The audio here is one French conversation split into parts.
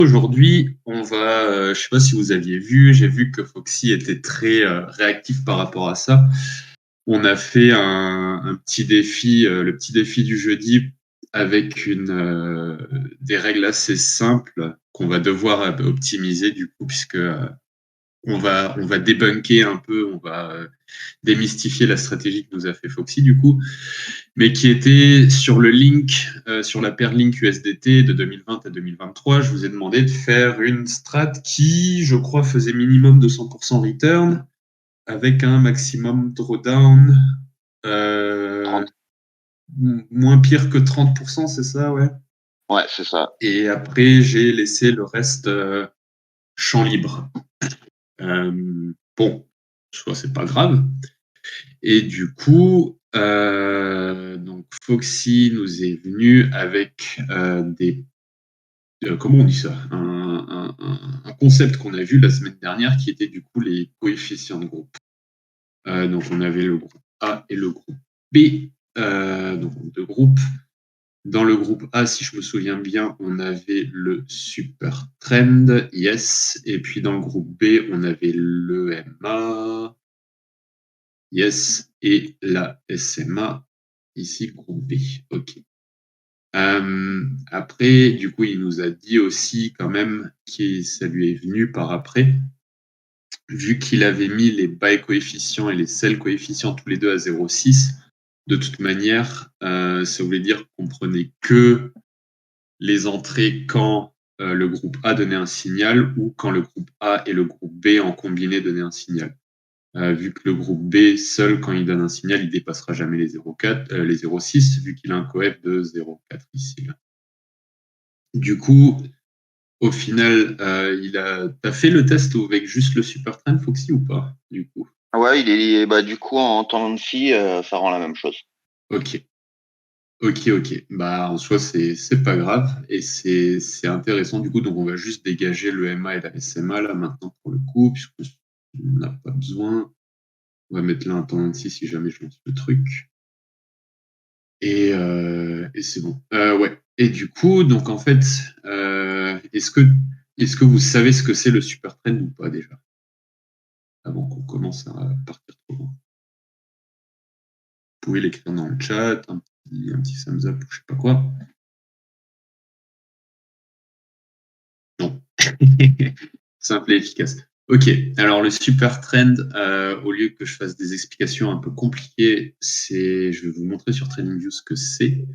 Aujourd'hui, je sais pas si vous aviez vu, j'ai vu que Foxy était très réactif par rapport à ça. On a fait un petit défi, le petit défi du jeudi, avec des règles assez simples qu'on va devoir optimiser du coup, puisque on va débunker un peu, on va démystifier la stratégie que nous a fait Foxy du coup, mais qui était sur le link, sur la paire Link USDT de 2020 à 2023. Je vous ai demandé de faire une strat qui, je crois, faisait minimum de 100% return avec un maximum drawdown euh, 30. moins pire que 30%, c'est ça, ouais. Ouais, c'est ça. Et après, j'ai laissé le reste champ libre. Bon, soit c'est pas grave. Et du coup, donc Foxy nous est venu avec comment on dit ça, un concept qu'on a vu la semaine dernière qui était du coup les coefficients de groupe. Donc on avait le groupe A et le groupe B, donc deux groupes. Dans le groupe A, si je me souviens bien, on avait le super trend, yes. Et puis dans le groupe B, on avait le MA, yes. Et la SMA, ici, groupe B. OK. Après, du coup, il nous a dit aussi quand même que ça lui est venu par après, vu qu'il avait mis les buy coefficients et les sell coefficients tous les deux à 0,6. De toute manière, ça voulait dire qu'on prenait que les entrées quand le groupe A donnait un signal ou quand le groupe A et le groupe B en combiné donnaient un signal. Vu que le groupe B, seul, quand il donne un signal, il dépassera jamais les 0,4, les 0,6, vu qu'il a un coef de 0,4 ici. Là. Du coup, au final, t'as fait le test avec juste le super trend, Foxy, ou pas, du coup? Ouais, du coup, en temps de fille, ça rend la même chose. Ok. Ok. Bah, en soi, c'est pas grave. Et c'est intéressant, du coup. Donc, on va juste dégager le MA et la SMA, là, maintenant, pour le coup, puisqu'on n'a pas besoin. On va mettre là un temps si jamais je lance le truc. Et c'est bon. Ouais. Et du coup, donc, en fait, est-ce que vous savez ce que c'est le super trend ou pas, déjà? Avant qu'on commence à partir trop loin. Vous pouvez l'écrire dans le chat, un petit thumbs up, je sais pas quoi. Non. Simple et efficace. Ok, alors le super trend, au lieu que je fasse des explications un peu compliquées, je vais vous montrer sur TradingView ce que c'est.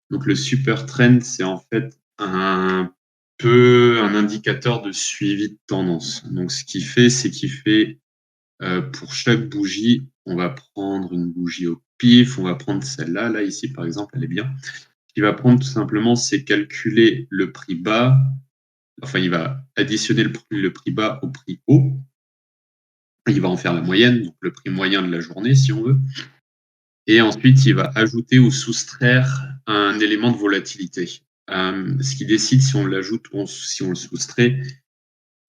Donc le super trend, c'est en fait un peu un indicateur de suivi de tendance. Donc ce qu'il fait, c'est qu'il fait pour chaque bougie, on va prendre une bougie au pif, on va prendre celle-là, là ici par exemple, elle est bien. Ce qu'il va prendre tout simplement, c'est calculer le prix bas, enfin il va additionner le prix bas au prix haut, il va en faire la moyenne, donc le prix moyen de la journée si on veut, et ensuite il va ajouter ou soustraire un élément de volatilité. Ce qui décide si on l'ajoute ou si on le soustrait,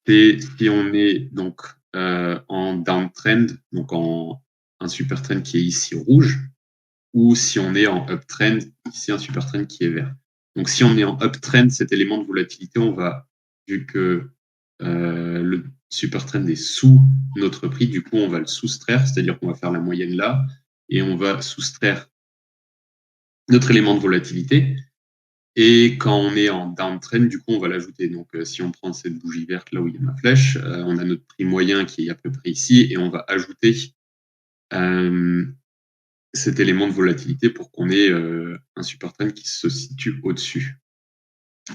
c'est si on est donc en downtrend, donc en un super trend qui est ici rouge, ou si on est en uptrend, ici un super trend qui est vert. Donc si on est en uptrend, cet élément de volatilité, vu que le super trend est sous notre prix, du coup on va le soustraire, c'est-à-dire qu'on va faire la moyenne là, et on va soustraire notre élément de volatilité. Et quand on est en downtrend, du coup, on va l'ajouter. Donc, si on prend cette bougie verte là où il y a ma flèche, on a notre prix moyen qui est à peu près ici, et on va ajouter cet élément de volatilité pour qu'on ait un super trend qui se situe au-dessus.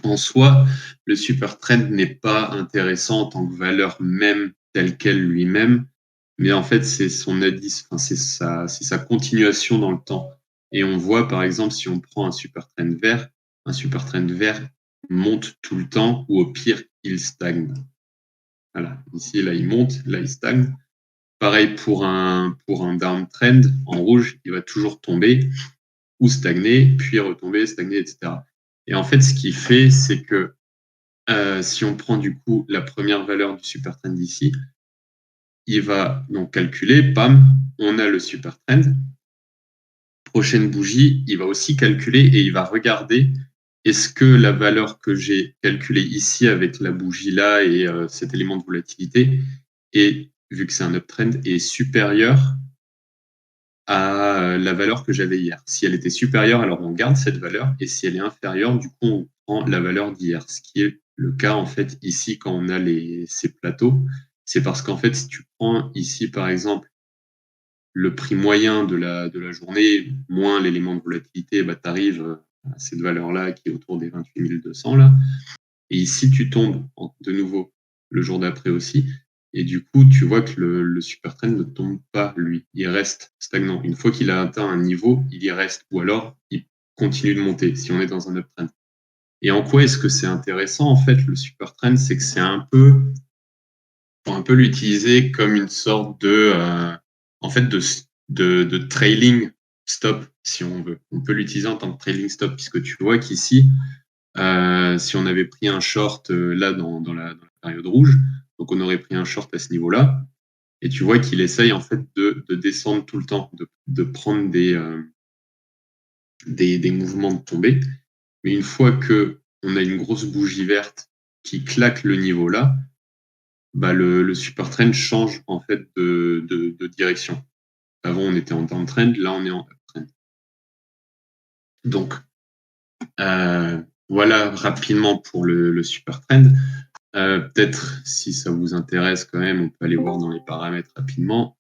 En soi, le super trend n'est pas intéressant en tant que valeur même telle qu'elle lui-même, mais en fait, c'est son indice, enfin, c'est sa continuation dans le temps. Et on voit, par exemple, si on prend un super trend vert monte tout le temps, ou au pire, il stagne. Voilà. Ici, là, il monte, là, il stagne. Pareil pour un downtrend, en rouge, il va toujours tomber ou stagner, puis retomber, stagner, etc. Et en fait, ce qu'il fait, c'est que si on prend du coup la première valeur du super trend ici, il va donc calculer, pam, on a le super trend. Prochaine bougie, il va aussi calculer et il va regarder est-ce que la valeur que j'ai calculée ici avec la bougie là et cet élément de volatilité, et vu que c'est un uptrend, est supérieure à la valeur que j'avais hier. Si elle était supérieure, alors on garde cette valeur, et si elle est inférieure, du coup, on prend la valeur d'hier. Ce qui est le cas, en fait, ici, quand on a ces plateaux, c'est parce qu'en fait, si tu prends ici, par exemple, le prix moyen de la journée, moins l'élément de volatilité, bah, tu arrives à cette valeur-là qui est autour des 28 200, là. Et ici, tu tombes de nouveau le jour d'après aussi. Et du coup, tu vois que le super trend ne tombe pas, lui. Il reste stagnant. Une fois qu'il a atteint un niveau, il y reste. Ou alors, il continue de monter si on est dans un uptrend. Et en quoi est-ce que c'est intéressant, en fait, le super trend? C'est que c'est faut un peu l'utiliser comme une sorte en fait, de trailing stop, si on veut. On peut l'utiliser en tant que trailing stop, puisque tu vois qu'ici, si on avait pris un short là dans la période rouge, donc on aurait pris un short à ce niveau-là, et tu vois qu'il essaye en fait de descendre tout le temps, de prendre des mouvements de tombée. Mais une fois que on a une grosse bougie verte qui claque le niveau là, bah le super trend change en fait de direction. Avant on était en downtrend, là on est en uptrend. Donc voilà rapidement pour le super trend. Peut-être, si ça vous intéresse quand même, on peut aller voir dans les paramètres rapidement.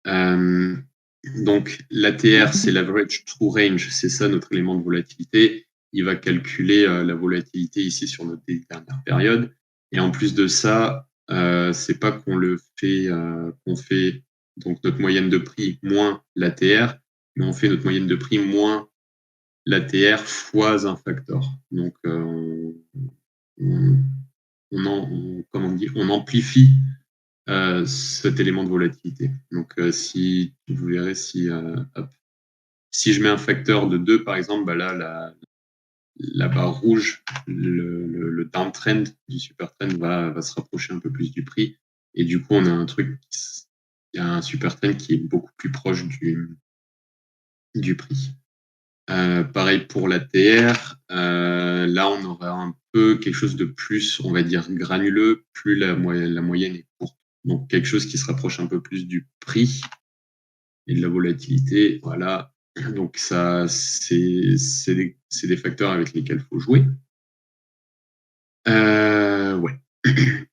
Donc, l'ATR, c'est l'average true range, c'est ça notre élément de volatilité. Il va calculer la volatilité ici sur notre dernière période. Et en plus de ça, c'est pas qu'on fait donc notre moyenne de prix moins l'ATR, mais on fait notre moyenne de prix moins l'ATR fois un facteur. Donc, on amplifie cet élément de volatilité. Donc, si vous verrez, si je mets un facteur de 2, par exemple, bah là, la barre rouge, le downtrend du super trend va se rapprocher un peu plus du prix. Et du coup, on a il y a un super trend qui est beaucoup plus proche du prix. Pareil pour l'ATR. Là, on aura un peu quelque chose de plus, on va dire, granuleux, plus la moyenne est courte. Donc, quelque chose qui se rapproche un peu plus du prix et de la volatilité. Voilà. Donc, ça, c'est des facteurs avec lesquels il faut jouer. Ouais.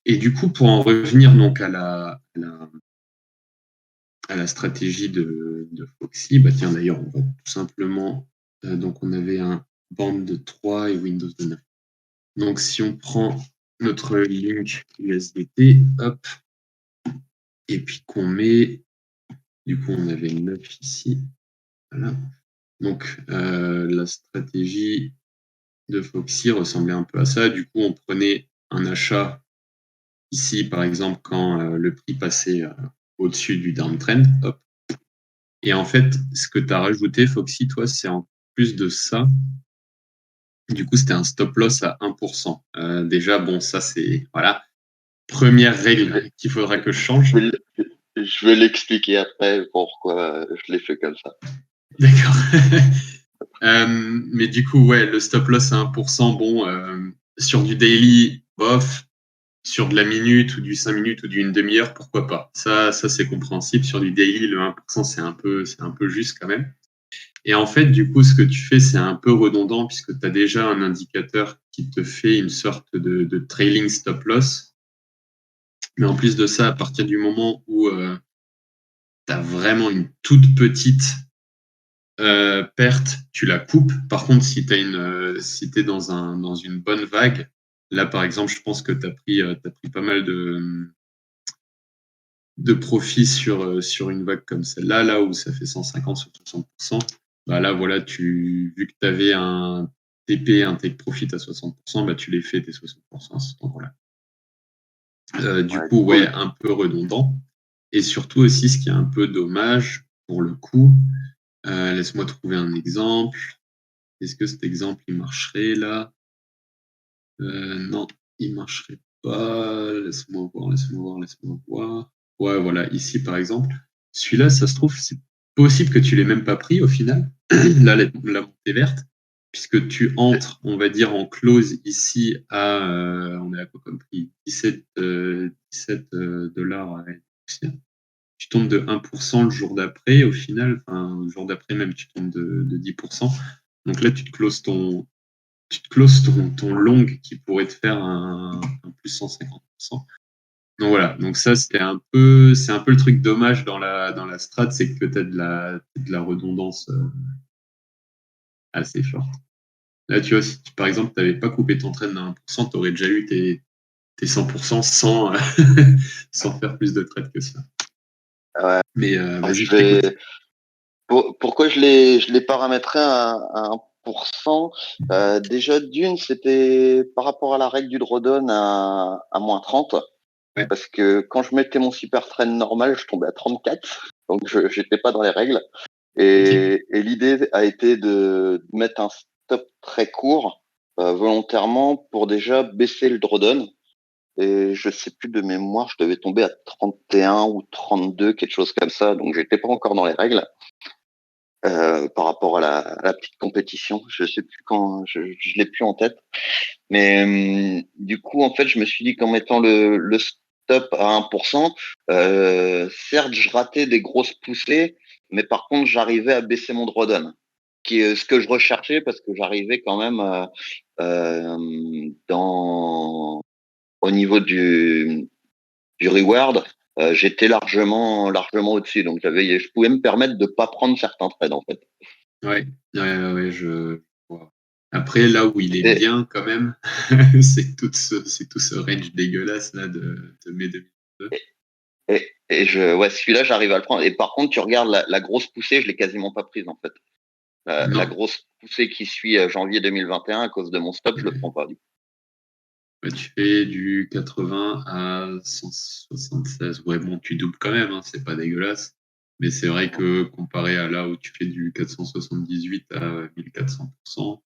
Et du coup, pour en revenir donc à la stratégie de Foxy, bah tiens, d'ailleurs, on va tout simplement. Donc, on avait un band de 3 et Windows de 9. Donc, si on prend notre link USDT, hop, et puis qu'on met, du coup, on avait 9 ici. Voilà. Donc, la stratégie de Foxy ressemblait un peu à ça. Du coup, on prenait un achat ici, par exemple, quand le prix passait au-dessus du downtrend, hop. Et en fait, ce que tu as rajouté, Foxy, toi, c'est en plus de ça. Du coup, c'était un stop loss à 1%. Déjà, bon, ça, c'est, voilà, première règle qu'il faudra que je change. Je vais l'expliquer après pourquoi je l'ai fait comme ça. D'accord. Mais du coup, ouais, le stop loss à 1%, bon, sur du daily, bof, sur de la minute ou du 5 minutes ou d'une demi-heure, pourquoi pas. Ça c'est compréhensible. Sur du daily, le 1%, c'est un peu juste quand même. Et en fait, du coup, ce que tu fais, c'est un peu redondant puisque tu as déjà un indicateur qui te fait une sorte de trailing stop loss. Mais en plus de ça, à partir du moment où tu as vraiment une toute petite perte, tu la coupes. Par contre, si tu es dans une bonne vague, là, par exemple, je pense que tu as pris pas mal de profit sur une vague comme celle-là, là où ça fait 150 sur 60%. Bah là, voilà, vu que tu avais un TP, un take profit à 60%, bah tu les fais tes 60% à cet endroit-là. Du coup, ouais, un peu redondant. Et surtout aussi, ce qui est un peu dommage pour le coup, laisse-moi trouver un exemple. Est-ce que cet exemple, il marcherait là? Non, il marcherait pas. Laisse-moi voir. Ouais, voilà, ici par exemple. Celui-là, ça se trouve, c'est possible que tu l'aies même pas pris au final. Là, la montée verte. puisque tu entres, on va dire, en close ici on est à quoi comme prix 17 dollars. Tu tombes de 1% le jour d'après, au final, enfin, le jour d'après même, tu tombes de 10%. Donc là, tu te closes ton long qui pourrait te faire un plus 150%. Donc voilà, donc ça c'est un peu le truc dommage dans la strat, c'est que tu as de la redondance assez forte. Là, tu vois, si par exemple, tu n'avais pas coupé ton trade à 1%, tu aurais déjà eu tes 100% sans, sans faire plus de trades que ça. Ouais. Mais vas-y, je t'écoute. Pourquoi je l'ai paramétré à 1%? Déjà, d'une, c'était par rapport à la règle du drawdown à moins 30. Ouais. Parce que quand je mettais mon super trend normal, je tombais à 34. Donc, je n'étais pas dans les règles. Et l'idée a été de mettre un stop très court, volontairement, pour déjà baisser le drawdown. Et je sais plus de mémoire, je devais tomber à 31 ou 32, quelque chose comme ça. Donc, j'étais pas encore dans les règles. Par rapport à la petite compétition. Je sais plus quand, je l'ai plus en tête. Mais du coup, en fait, je me suis dit qu'en mettant le stop à 1%, certes, je ratais des grosses poussées, mais par contre, j'arrivais à baisser mon drawdown, qui est ce que je recherchais parce que j'arrivais quand même au niveau du reward. J'étais largement au-dessus, donc je pouvais me permettre de pas prendre certains trades en fait. Ouais, je vois. Après, là où il est Et, bien quand même, c'est tout ce range dégueulasse là de mai 2022. ouais, celui-là, j'arrive à le prendre. Et par contre, tu regardes la grosse poussée, je l'ai quasiment pas prise en fait. La Non, grosse poussée qui suit janvier 2021 à cause de mon stop, je le prends pas. tu fais du 80 à 176. Ouais, bon, tu doubles quand même, hein, c'est pas dégueulasse. Mais c'est vrai que comparé à là où tu fais du 478 à 1400%,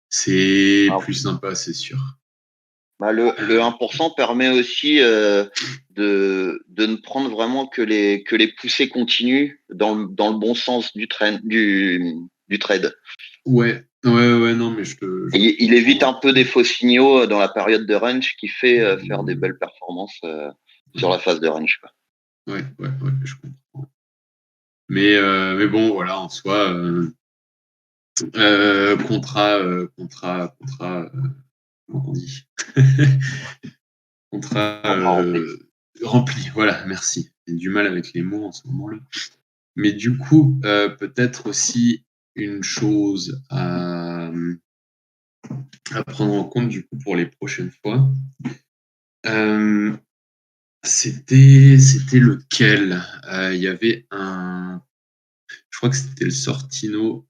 c'est Ah, plus sympa, c'est sûr. bah, le 1% permet aussi de ne prendre vraiment que les poussées continues dans le bon sens du trade. Ouais, non, mais je Il évite comprends. un peu des faux signaux dans la période de range qui fait faire des belles performances sur la phase de range, quoi. Ouais, je comprends. Mais bon, voilà, en soi, comment on dit contrat Contrat rempli. rempli. Voilà, merci. J'ai du mal avec les mots en ce moment-là. Mais du coup, peut-être aussi une chose à prendre en compte du coup pour les prochaines fois. C'était lequel? Il y avait je crois que c'était le Sortino.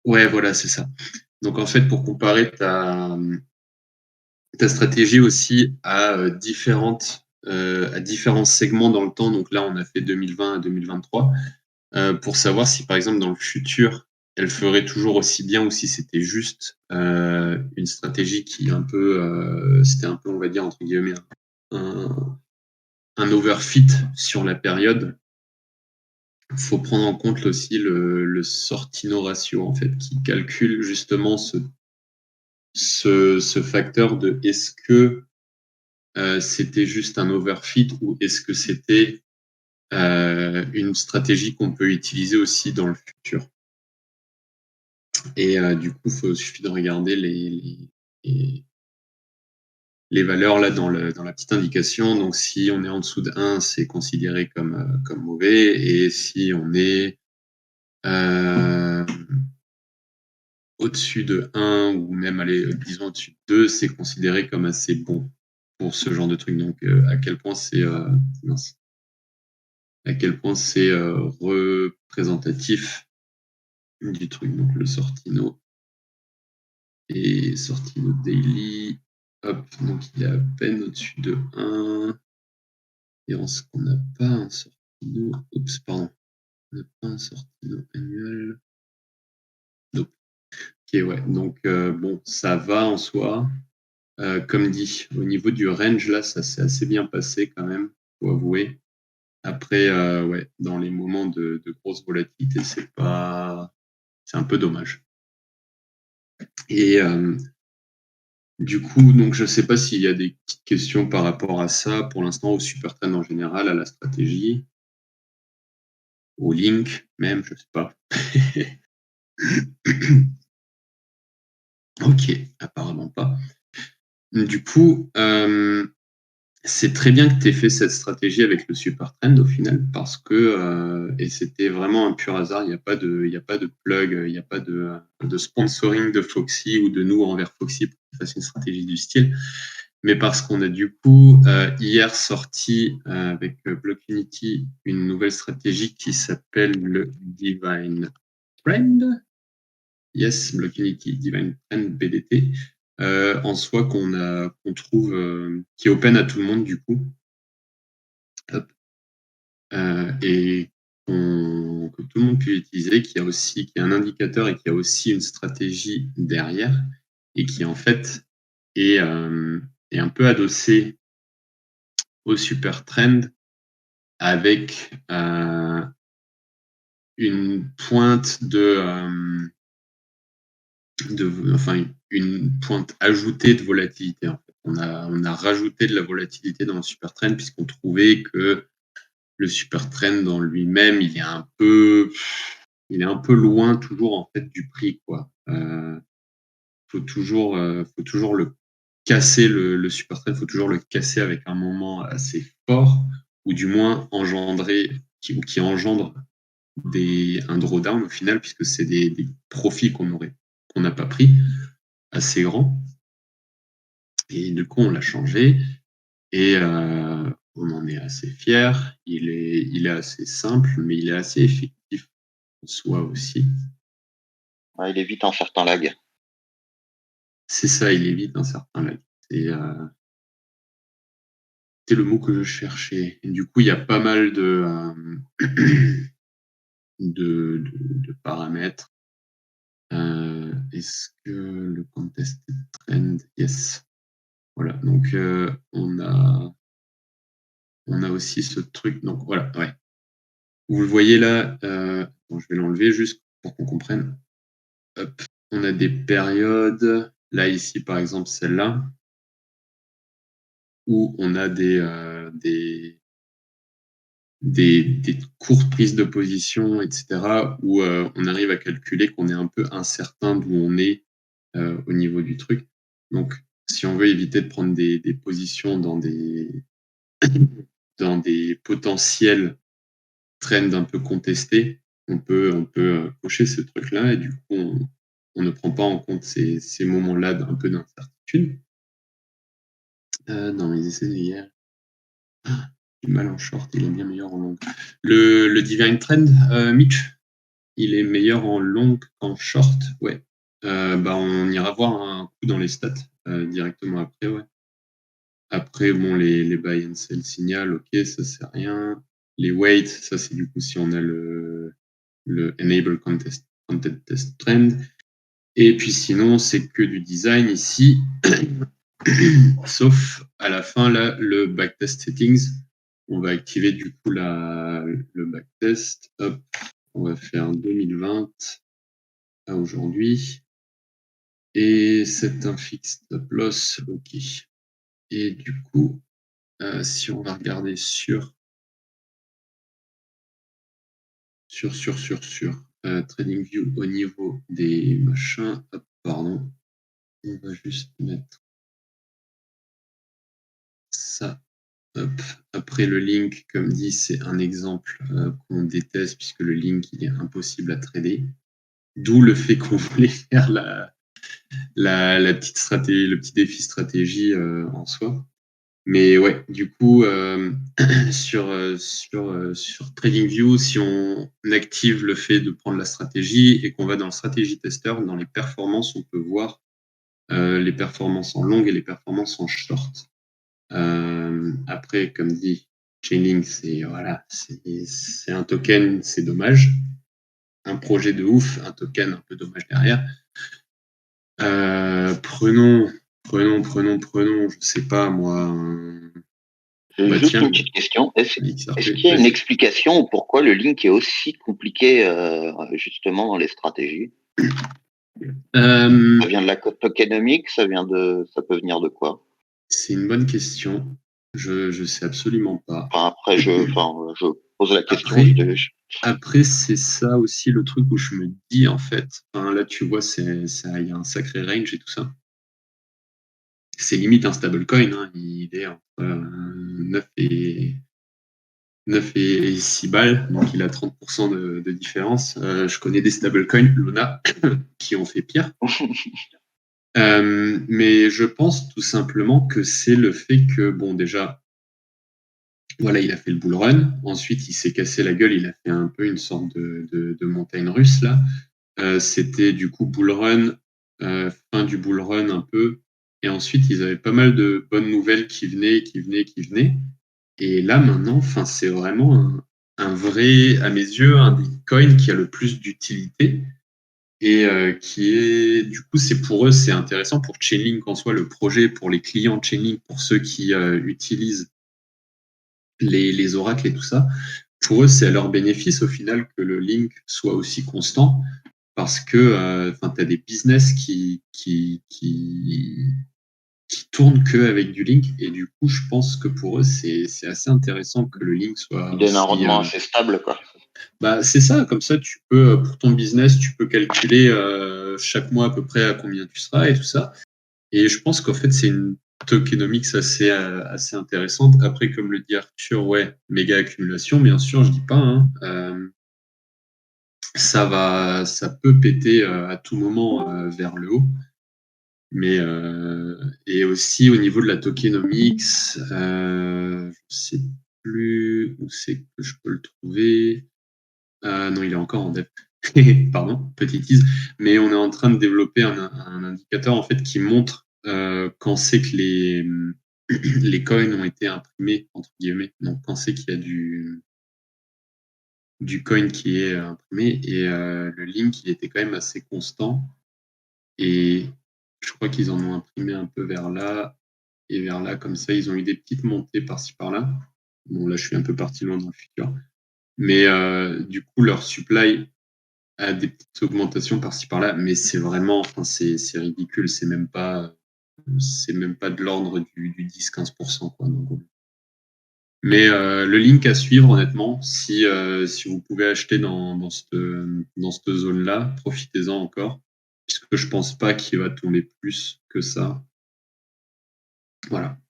Ouais, voilà, c'est ça. Donc en fait, pour comparer ta stratégie aussi à différents segments dans le temps. Donc là, on a fait 2020 à 2023 pour savoir si, par exemple, dans le futur, elle ferait toujours aussi bien ou si c'était juste une stratégie qui c'était un peu, on va dire, entre guillemets, un overfit sur la période. Il faut prendre en compte aussi le Sortino ratio, en fait, qui calcule justement ce facteur de est-ce que c'était juste un overfit ou est-ce que c'était une stratégie qu'on peut utiliser aussi dans le futur. Et du coup, il suffit de regarder les valeurs là dans la petite indication. Donc, si on est en dessous de 1, c'est considéré comme mauvais. Et si on est au-dessus de 1 ou même, allez, disons au-dessus de 2, c'est considéré comme assez bon pour ce genre de truc. Donc, à quel point c'est représentatif du truc. Donc, le Sortino et Sortino Daily. Hop, donc il est à peine au-dessus de 1. Et on n'a pas un Sortino. Oups, pardon. On n'a pas un Sortino annuel. Nope. Ok, ouais. Donc, bon, ça va en soi. Comme dit, au niveau du range, là, ça s'est assez bien passé quand même, faut avouer. Après, ouais, dans les moments de grosse volatilité, c'est un peu dommage. Et du coup, donc je ne sais pas s'il y a des petites questions par rapport à ça, pour l'instant, au super trend en général, à la stratégie, au link même, je ne sais pas. Ok, apparemment pas. Du coup, c'est très bien que tu aies fait cette stratégie avec le super trend au final, parce que, et c'était vraiment un pur hasard, il n'y a pas de plug, il n'y a pas de sponsoring de Foxy ou de nous envers Foxy pour qu'on fasse une stratégie du style, mais parce qu'on a du coup hier sorti avec Block Unity une nouvelle stratégie qui s'appelle le Divine Trend. Yes, Block Unity Divine Trend BDT. En soi qu'on trouve qui est open à tout le monde du coup. Hop. Et que tout le monde peut utiliser, qui a un indicateur et qui a aussi une stratégie derrière, et qui en fait est un peu adossé au super trend avec une pointe enfin une pointe ajoutée de volatilité. En fait. On a rajouté de la volatilité dans le super trend puisqu'on trouvait que le super trend en lui-même, il est un peu loin toujours en fait du prix, quoi. Faut toujours le casser le super trend, faut toujours le casser avec un moment assez fort ou du moins qui engendre un drawdown au final puisque c'est des profits qu'on n'a pas pris assez grands. Et du coup, on l'a changé et on en est assez fier. Il est assez simple, mais il est assez effectif en soi aussi. Ouais, il évite un certain lag. C'est ça, il évite un certain lag. C'est le mot que je cherchais. Et du coup, il y a pas mal de paramètres. Est-ce que le contest trend? Yes. Voilà. Donc, on a aussi ce truc. Donc, voilà. Ouais. Vous le voyez là. Bon, je vais l'enlever juste pour qu'on comprenne. Hop. On a des périodes. Là, ici, par exemple, celle-là, où on a des courtes prises de position, etc., où on arrive à calculer qu'on est un peu incertain d'où on est au niveau du truc. Donc, si on veut éviter de prendre des positions dans des potentiels trends un peu contestés, on peut cocher ce truc-là et du coup, on ne prend pas en compte ces moments-là d'un peu d'incertitude. Dans mes essais d'hier, j'ai mal en short, il est bien meilleur en long. Le Divine Trend, Mitch, il est meilleur en long qu'en short, ouais. On ira voir un coup dans les stats directement après, ouais. Après, bon, les buy and sell signal, ok, ça c'est rien. Les weights, ça c'est du coup si on a le enable content test trend. Et puis sinon, c'est que du design ici. Sauf à la fin, là, le backtest settings. On va activer du coup le backtest. Hop, on va faire 2020 à aujourd'hui. Et c'est un fixe stop loss. Ok. Et du coup, si on va regarder sur TradingView au niveau des machins, hop, pardon, on va juste mettre ça. Hop. Après le link, comme dit, c'est un exemple qu'on déteste puisque le link il est impossible à trader. D'où le fait qu'on voulait faire la petite stratégie, le petit défi stratégie en soi. Mais ouais, du coup, sur TradingView, si on active le fait de prendre la stratégie et qu'on va dans le stratégie tester, dans les performances, on peut voir les performances en long et les performances en short. Après, comme dit, Chainlink, c'est un token, c'est dommage. Un projet de ouf, un token un peu dommage derrière. Prenons, je sais pas moi. J'ai juste tiens, une petite question. Est-ce qu'il y a une vas-y. explication pourquoi le link est aussi compliqué justement dans les stratégies? Ça vient de la tokenomics, ça peut venir de quoi? C'est une bonne question. Je sais absolument pas. Enfin, après, je pose la question. Après, après, c'est ça aussi le truc où je me dis, en fait, enfin, là, tu vois, il y a un sacré range et tout ça. C'est limite un stablecoin, hein. Il est entre 9 et 6 balles, donc il a 30% de différence. Je connais des stablecoins, Luna, qui ont fait pire. Mais je pense tout simplement que c'est le fait que, bon, déjà, voilà, il a fait le bull run. Ensuite, il s'est cassé la gueule. Il a fait un peu une sorte de montagne russe, là. C'était du coup bull run, fin du bull run un peu. Et ensuite, ils avaient pas mal de bonnes nouvelles qui venaient. Et là, maintenant, enfin, c'est vraiment un vrai, à mes yeux, un des coins qui a le plus d'utilité. Et qui est, du coup, c'est pour eux, c'est intéressant pour Chainlink en soi, le projet pour les clients de Chainlink, pour ceux qui utilisent les oracles et tout ça. Pour eux, c'est à leur bénéfice au final que le link soit aussi constant parce que tu as des business qui tournent qu'avec du link et du coup, je pense que pour eux, c'est assez intéressant que le link soit Il donne un aussi. rendement assez stable, quoi. Bah, c'est ça, comme ça, tu peux, pour ton business, tu peux calculer chaque mois à peu près à combien tu seras et tout ça. Et je pense qu'en fait, c'est une tokenomics assez intéressante. Après, comme le dit Arthur, ouais, méga accumulation, bien sûr, je dis pas, hein. Ça peut péter à tout moment vers le haut. Mais et aussi au niveau de la tokenomics, je sais plus où c'est que je peux le trouver. Non, il est encore en dev. Pardon, petite tease. Mais on est en train de développer un indicateur en fait qui montre quand c'est que les coins ont été imprimés entre guillemets. Donc quand c'est qu'il y a du coin qui est imprimé et le link il était quand même assez constant et je crois qu'ils en ont imprimé un peu vers là et vers là comme ça ils ont eu des petites montées par-ci par-là. Bon là je suis un peu parti loin dans le futur. Mais du coup leur supply a des petites augmentations par-ci par-là, mais c'est vraiment, enfin, c'est ridicule, c'est même pas de l'ordre du 10-15%, quoi. Donc, mais le link à suivre, honnêtement, si vous pouvez acheter dans cette zone-là, profitez-en encore, puisque je pense pas qu'il va tomber plus que ça. Voilà.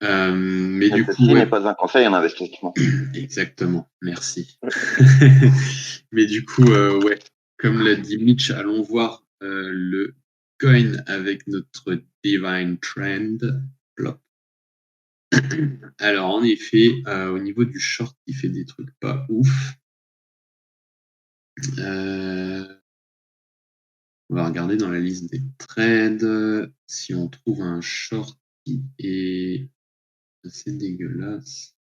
Mais du coup, Ceci n'est ouais. pas un conseil en investissement. Exactement, merci. Mais du coup, ouais, comme l'a dit Mitch, allons voir le coin avec notre Divine Trend. Plop. Alors, en effet, au niveau du short, il fait des trucs pas ouf. On va regarder dans la liste des trades si on trouve un short qui est assez dégueulasse.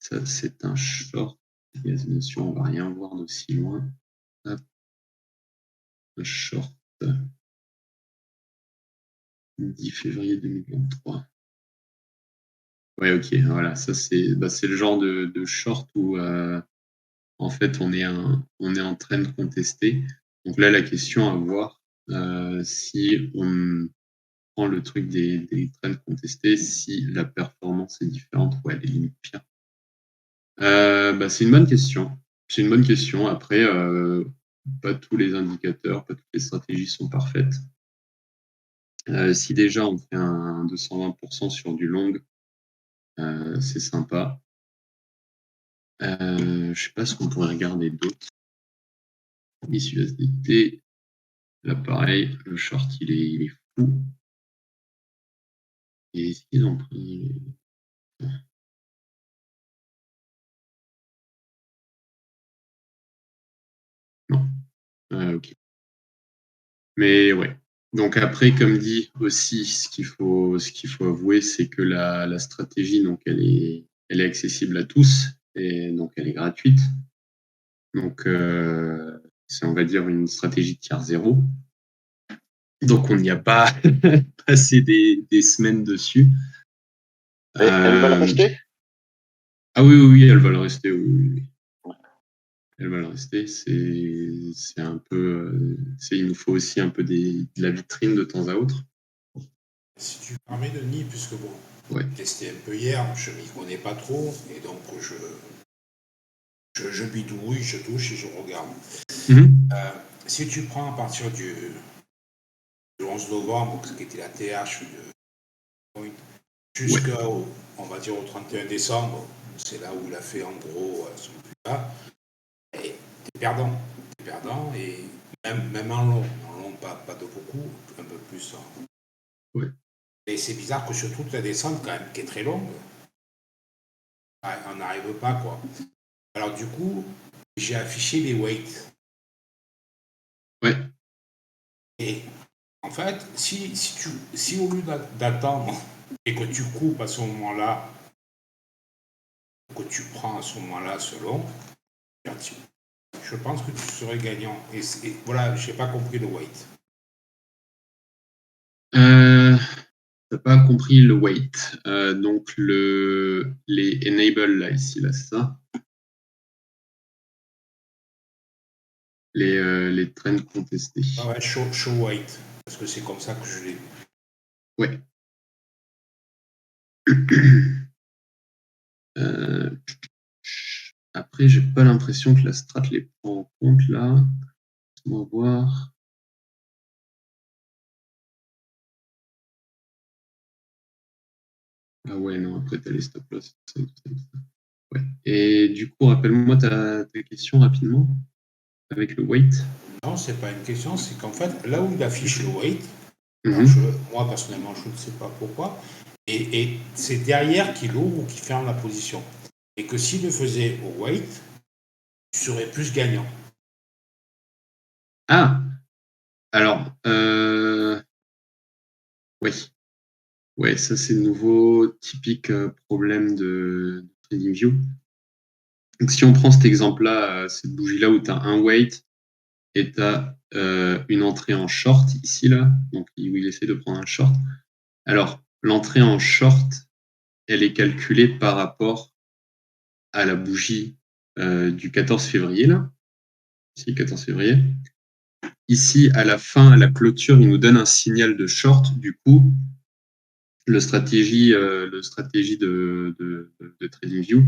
Ça, c'est un short. Bien sûr, on va rien voir d'aussi loin. Hop. Un short 10 février 2023. Ouais, ok, voilà, ça c'est le genre de short où en fait on est en train de contester. Donc là, la question à voir, si on prend le truc des trends contestés, si la performance est différente ou elle est limite pire. C'est une bonne question. C'est une bonne question. Après, pas tous les indicateurs, pas toutes les stratégies sont parfaites. Si déjà on fait un 220% sur du long, c'est sympa. Je sais pas ce qu'on pourrait regarder d'autre. Issu USDT. Là, pareil, le short, il est fou. Et est-ce qu'ils ont pris. Non. Ok. Mais ouais. Donc après, comme dit aussi, ce qu'il faut avouer, c'est que la stratégie, donc elle est accessible à tous et donc elle est gratuite. Donc c'est, on va dire, une stratégie tiers zéro. Donc on n'y a pas passé des semaines dessus. Et elles veulent Euh, rester? ah oui, oui, oui, elle va le rester. Oui, oui, oui. Elle va le rester. C'est un peu. Il nous faut aussi un peu de la vitrine de temps à autre. Si tu permets, Denis, puisque bon, Ouais. j'ai testé un peu hier, je m'y connais pas trop, et donc je bidouille, je touche et je regarde. Si tu prends à partir du 11 novembre, ce qui était la TH de Point, Ouais. jusqu'au, on va dire, au 31 décembre, c'est là où il a fait en gros son plus bas, et t'es perdant. T'es perdant, et même en long pas de beaucoup, un peu plus. Ouais. Et c'est bizarre que sur toute la descente, quand même, qui est très longue, on n'arrive pas, quoi. Alors du coup, j'ai affiché les weights. Ouais. Et en fait, si au lieu d'attendre et que tu coupes à ce moment-là, que tu prends à ce moment-là selon, je pense que tu serais gagnant. Et voilà, j'ai pas compris le weight. T'as pas compris le weight. Donc les enable là ici là, c'est ça. Les trends contestés. Ah ouais, show weight, parce que c'est comme ça que je l'ai. Ouais. Après, j'ai pas l'impression que la strat les prend en compte là. On va voir. Ah ouais, non, après t'as les stop loss. Ouais. Et du coup, rappelle-moi ta question rapidement avec le weight. Non, c'est pas une question, c'est qu'en fait, là où il affiche le weight, alors Mhm. moi personnellement, je ne sais pas pourquoi, et c'est derrière qu'il ouvre ou qu'il ferme la position. Et que s'il le faisait au weight, tu serais plus gagnant. Ah, alors, oui. Ouais, ça c'est le nouveau typique problème de TradingView. Donc si on prend cet exemple-là, cette bougie-là où tu as un weight et tu as une entrée en short ici, là, donc où il essaie de prendre un short. Alors, l'entrée en short, elle est calculée par rapport à la bougie du 14 février, là. Ici, 14 février. Ici, à la fin, à la clôture, il nous donne un signal de short. Du coup, le stratégie de TradingView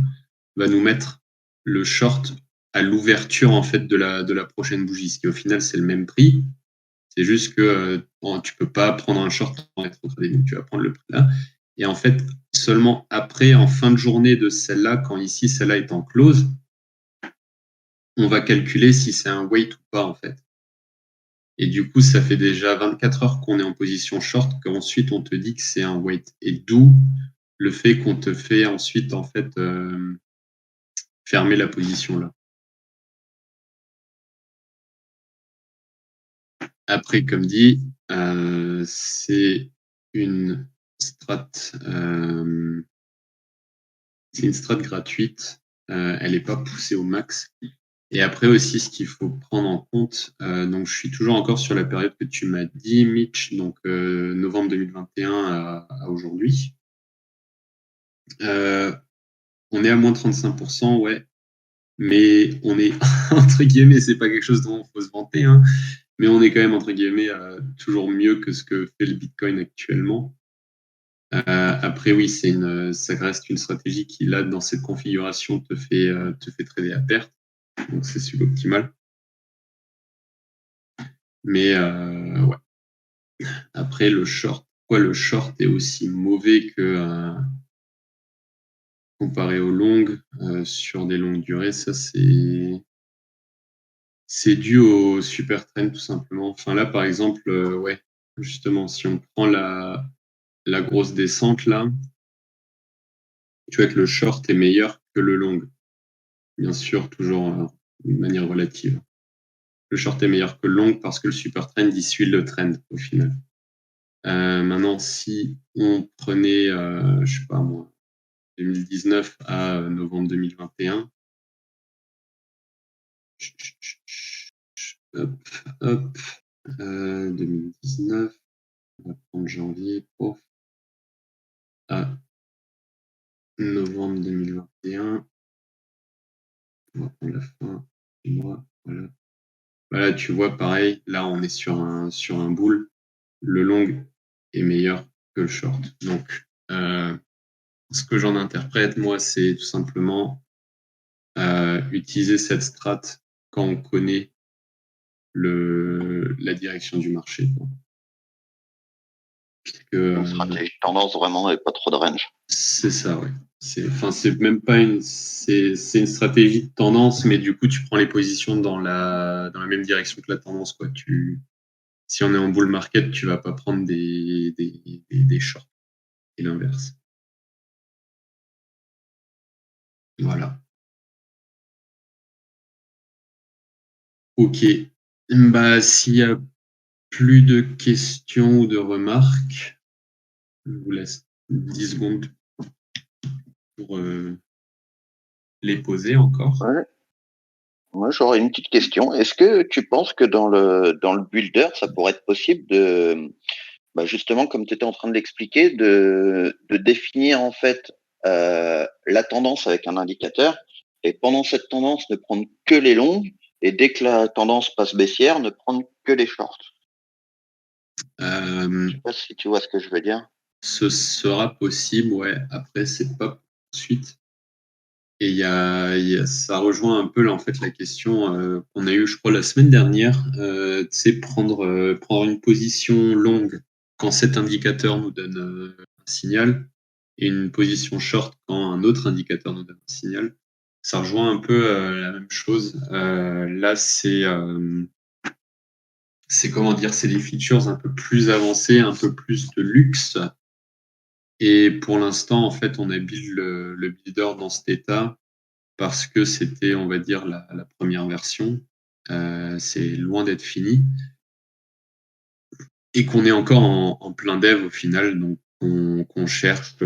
va nous mettre le short à l'ouverture en fait de la prochaine bougie, ce qui au final c'est le même prix. C'est juste que tu peux pas prendre un short en être au trading, tu vas prendre le prix là. Et en fait, seulement après, en fin de journée de celle-là, quand ici celle-là est en close, on va calculer si c'est un weight ou pas en fait. Et du coup, ça fait déjà 24 heures qu'on est en position short, qu'ensuite on te dit que c'est un weight. Et d'où le fait qu'on te fait ensuite en fait fermer la position là. Après, comme dit, c'est une strat, c'est une strat gratuite. Elle n'est pas poussée au max. Et après aussi, ce qu'il faut prendre en compte, donc je suis toujours encore sur la période que tu m'as dit, Mitch, donc novembre 2021 à aujourd'hui. On est à moins 35%, ouais, mais on est entre guillemets, c'est pas quelque chose dont il faut se vanter, hein, mais on est quand même entre guillemets toujours mieux que ce que fait le Bitcoin actuellement. Après, oui, ça reste une stratégie qui, là, dans cette configuration, te fait trader à perte. Donc, c'est suboptimal. Mais, ouais. Après, le short, pourquoi le short est aussi mauvais que comparé au long sur des longues durées, ça, c'est dû au super trend, tout simplement. Enfin, là, par exemple, ouais, justement, si on prend la grosse descente, là, tu vois que le short est meilleur que le long. Bien sûr, toujours de manière relative. Le short est meilleur que le long parce que le super trend il suit le trend au final. Maintenant, si on prenait, je sais pas moi, 2019 à novembre 2021, hop, hop, 2019, on va prendre janvier, prof. Ah, novembre 2021. On va prendre la fin du mois. Voilà. Voilà, tu vois, pareil, là, on est sur un bull. Le long est meilleur que le short. Donc, ce que j'en interprète, moi, c'est tout simplement utiliser cette strat quand on connaît la direction du marché. Une stratégie de tendance vraiment et pas trop de range. C'est ça, ouais. C'est même pas c'est une stratégie de tendance, mais du coup, tu prends les positions dans la même direction que la tendance, quoi. Si on est en bull market, tu vas pas prendre des shorts et l'inverse. Voilà. Ok. Bah, s'il y a plus de questions ou de remarques, je vous laisse 10 secondes pour les poser encore. Ouais. Moi, j'aurais une petite question. Est-ce que tu penses que dans le builder, ça pourrait être possible de, justement, comme tu étais en train de l'expliquer, de définir en fait la tendance avec un indicateur et pendant cette tendance, ne prendre que les longues et dès que la tendance passe baissière, ne prendre que les shorts. Je sais pas si tu vois ce que je veux dire. Ce sera possible, ouais. Après, c'est pas tout de suite. Et ça rejoint un peu là, en fait, la question qu'on a eue, je crois, la semaine dernière. C'est prendre une position longue quand cet indicateur nous donne un signal et une position short quand un autre indicateur nous donne un signal. Ça rejoint un peu la même chose. Là, c'est comment dire, c'est des features un peu plus avancées, un peu plus de luxe. Et pour l'instant, en fait, on a build le builder dans cet état parce que c'était, on va dire, la première version. C'est loin d'être fini. Et qu'on est encore en plein dev au final, donc qu'on cherche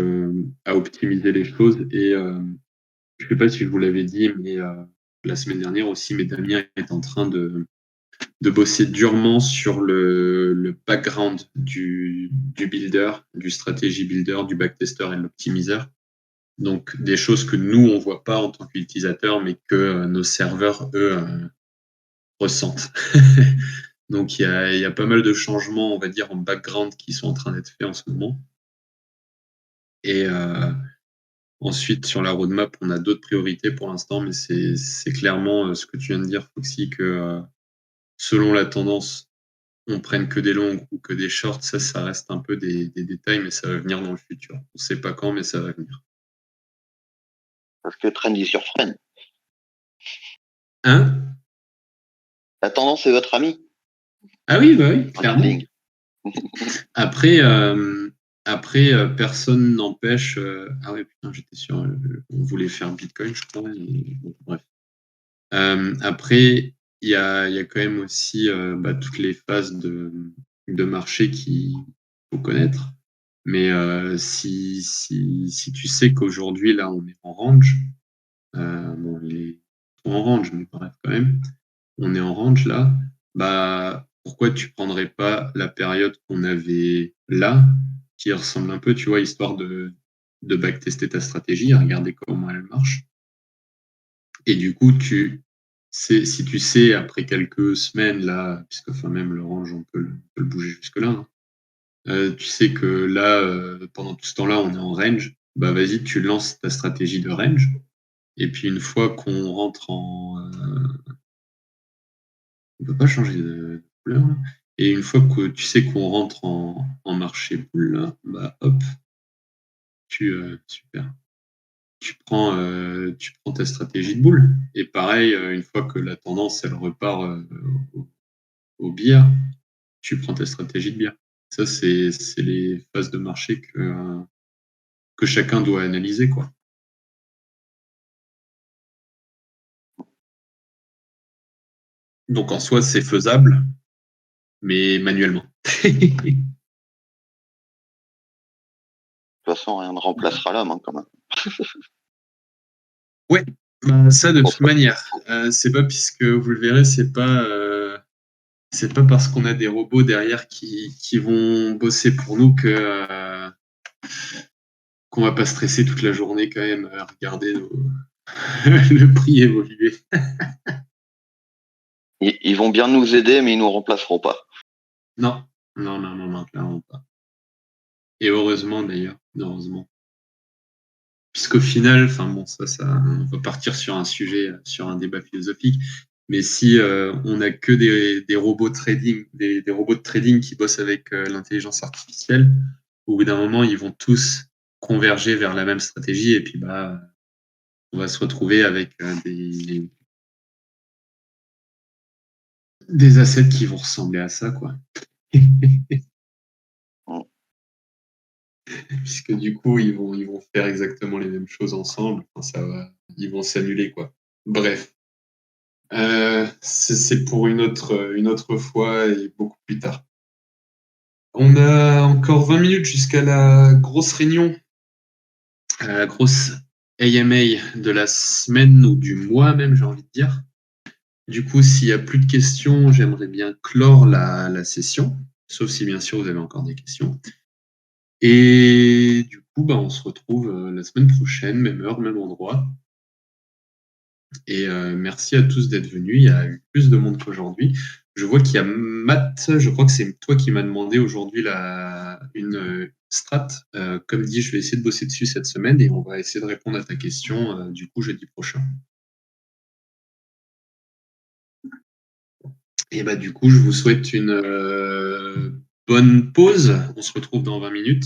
à optimiser les choses. Et je ne sais pas si je vous l'avais dit, mais la semaine dernière aussi, mais Damien est en train de bosser durement sur le background du builder, du strategy builder, du backtester et de l'optimiseur. Donc des choses que nous, on ne voit pas en tant qu'utilisateur, mais que nos serveurs, eux, ressentent. Donc il y a pas mal de changements, on va dire, en background qui sont en train d'être faits en ce moment. Et ensuite, sur la roadmap, on a d'autres priorités pour l'instant, mais c'est clairement ce que tu viens de dire, Foxy, que selon la tendance, on prenne que des longues ou que des shorts, ça reste un peu des détails, mais ça va venir dans le futur. On ne sait pas quand, mais ça va venir. Parce que trendy surfreine. Hein? La tendance est votre ami. Ah oui, bah oui, clairement. Après, personne n'empêche. Ah ouais, putain, j'étais sûr. On voulait faire Bitcoin, je crois. Bon, bref. Après, il y a quand même aussi toutes les phases de marché qu'il faut connaître. Mais si tu sais qu'aujourd'hui, là, on est en range, bon, il est en range, mais bref, quand même, on est en range là, bah, pourquoi tu prendrais pas la période qu'on avait là, qui ressemble un peu, tu vois, histoire de backtester ta stratégie, regarder comment elle marche. Et du coup, si tu sais, après quelques semaines, là, puisque enfin, même le range, on peut le bouger jusque-là, hein, tu sais que là, pendant tout ce temps-là, on est en range, bah vas-y, tu lances ta stratégie de range. Et puis une fois qu'on rentre on peut pas changer de couleur, là. Et une fois que tu sais qu'on rentre en marché bull, là, bah hop, super. Tu prends ta stratégie de boule. Et pareil, une fois que la tendance, elle repart au bière, tu prends ta stratégie de bière. Ça, c'est les phases de marché que chacun doit analyser, quoi. Donc en soi, c'est faisable, mais manuellement. De toute façon, rien ne remplacera l'homme, hein, quand même. Ouais, bah, ça de toute manière. C'est pas, puisque vous le verrez, c'est pas parce qu'on a des robots derrière qui vont bosser pour nous qu'on va pas stresser toute la journée quand même à regarder le prix évoluer. Ils vont bien nous aider, mais ils nous remplaceront pas. Non, clairement pas. Et heureusement d'ailleurs, heureusement. Puisqu'au final, enfin bon, ça, on va partir sur un sujet, sur un débat philosophique. Mais si on n'a que des robots trading, des robots de trading qui bossent avec l'intelligence artificielle, au bout d'un moment, ils vont tous converger vers la même stratégie et puis bah, on va se retrouver avec des assets qui vont ressembler à ça, quoi. Puisque du coup, ils vont faire exactement les mêmes choses ensemble. Enfin, ils vont s'annuler, quoi. Bref. C'est pour une autre fois et beaucoup plus tard. On a encore 20 minutes jusqu'à la grosse réunion, la grosse AMA de la semaine ou du mois même, j'ai envie de dire. Du coup, s'il n'y a plus de questions, j'aimerais bien clore la session, sauf si bien sûr vous avez encore des questions. Et du coup, bah, on se retrouve la semaine prochaine, même heure, même endroit. Et merci à tous d'être venus. Il y a eu plus de monde qu'aujourd'hui. Je vois qu'il y a Matt, je crois que c'est toi qui m'as demandé aujourd'hui une strat. Comme dit, je vais essayer de bosser dessus cette semaine et on va essayer de répondre à ta question du coup jeudi prochain. Et bah du coup, je vous souhaite une bonne pause. On se retrouve dans 20 minutes.